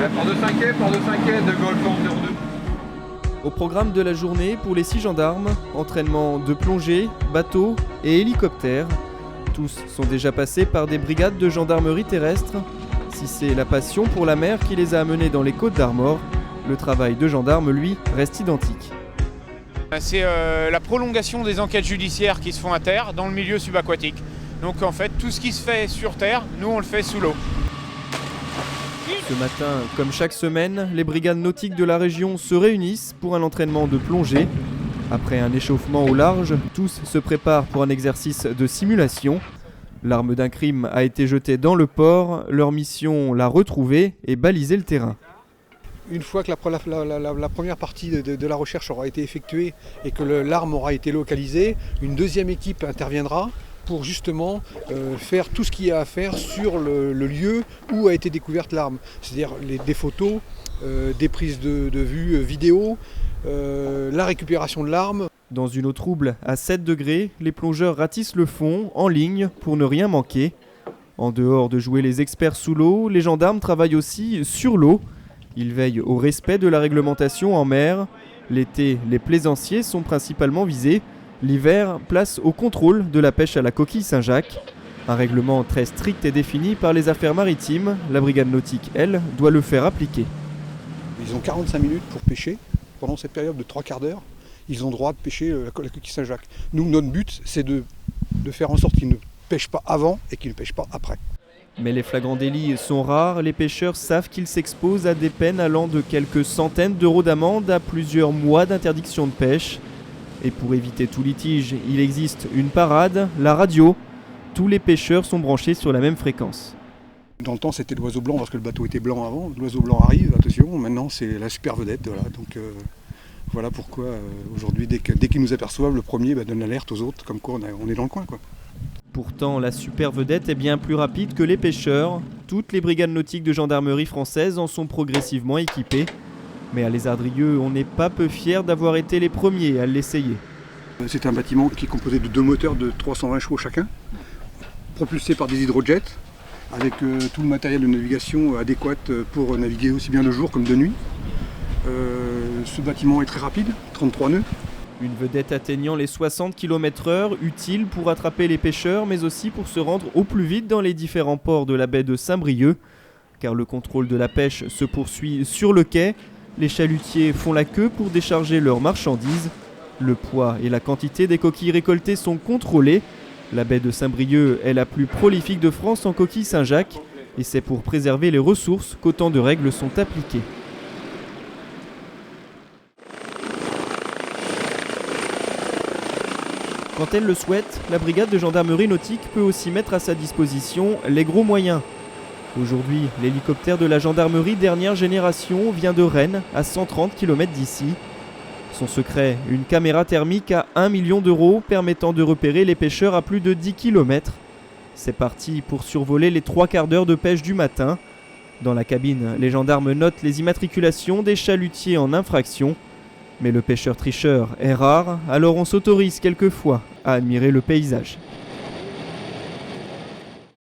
Port de 5 de Golf 02. Au programme de la journée pour les 6 gendarmes, entraînement de plongée, bateau et hélicoptère. Tous sont déjà passés par des brigades de gendarmerie terrestre. Si c'est la passion pour la mer qui les a amenés dans les Côtes d'Armor, le travail de gendarme, lui, reste identique. C'est la prolongation des enquêtes judiciaires qui se font à terre dans le milieu subaquatique. Donc en fait, tout ce qui se fait sur terre, nous on le fait sous l'eau. Ce matin, comme chaque semaine, les brigades nautiques de la région se réunissent pour un entraînement de plongée. Après un échauffement au large, tous se préparent pour un exercice de simulation. L'arme d'un crime a été jetée dans le port, leur mission, la retrouver et baliser le terrain. Une fois que la première partie de la recherche aura été effectuée et que l'arme aura été localisée, une deuxième équipe interviendra pour justement faire tout ce qu'il y a à faire sur le lieu où a été découverte l'arme. C'est-à-dire des photos, des prises de vue vidéo, la récupération de l'arme. Dans une eau trouble à 7 degrés, les plongeurs ratissent le fond en ligne pour ne rien manquer. En dehors de jouer les experts sous l'eau, les gendarmes travaillent aussi sur l'eau. Ils veillent au respect de la réglementation en mer. L'été, les plaisanciers sont principalement visés. L'hiver, place au contrôle de la pêche à la coquille Saint-Jacques. Un règlement très strict est défini par les affaires maritimes. La brigade nautique, elle, doit le faire appliquer. Ils ont 45 minutes pour pêcher. Pendant cette période de 3/4 d'heure, ils ont droit de pêcher la coquille Saint-Jacques. Nous, notre but, c'est de faire en sorte qu'ils ne pêchent pas avant et qu'ils ne pêchent pas après. Mais les flagrants délits sont rares, les pêcheurs savent qu'ils s'exposent à des peines allant de quelques centaines d'euros d'amende à plusieurs mois d'interdiction de pêche. Et pour éviter tout litige, il existe une parade, la radio. Tous les pêcheurs sont branchés sur la même fréquence. Dans le temps, c'était l'oiseau blanc parce que le bateau était blanc avant. L'oiseau blanc arrive, attention, maintenant c'est la super vedette. Voilà, donc, voilà pourquoi aujourd'hui, dès qu'ils nous aperçoivent, le premier donne l'alerte aux autres, comme quoi on est dans le coin, quoi. Pourtant, la super vedette est bien plus rapide que les pêcheurs. Toutes les brigades nautiques de gendarmerie françaises en sont progressivement équipées. Mais à Lézardrieux, on n'est pas peu fiers d'avoir été les premiers à l'essayer. C'est un bâtiment qui est composé de 2 moteurs de 320 chevaux chacun, propulsés par des hydrojets, avec tout le matériel de navigation adéquat pour naviguer aussi bien le jour comme de nuit. Ce bâtiment est très rapide, 33 nœuds. Une vedette atteignant les 60 km/h, utile pour attraper les pêcheurs, mais aussi pour se rendre au plus vite dans les différents ports de la baie de Saint-Brieuc. Car le contrôle de la pêche se poursuit sur le quai. Les chalutiers font la queue pour décharger leurs marchandises. Le poids et la quantité des coquilles récoltées sont contrôlés. La baie de Saint-Brieuc est la plus prolifique de France en coquilles Saint-Jacques. Et c'est pour préserver les ressources qu'autant de règles sont appliquées. Quand elle le souhaite, la brigade de gendarmerie nautique peut aussi mettre à sa disposition les gros moyens. Aujourd'hui, l'hélicoptère de la gendarmerie dernière génération vient de Rennes, à 130 km d'ici. Son secret, une caméra thermique à 1 million d'euros permettant de repérer les pêcheurs à plus de 10 km. C'est parti pour survoler les 3/4 d'heure de pêche du matin. Dans la cabine, les gendarmes notent les immatriculations des chalutiers en infraction. Mais le pêcheur tricheur est rare, alors on s'autorise quelquefois à admirer le paysage.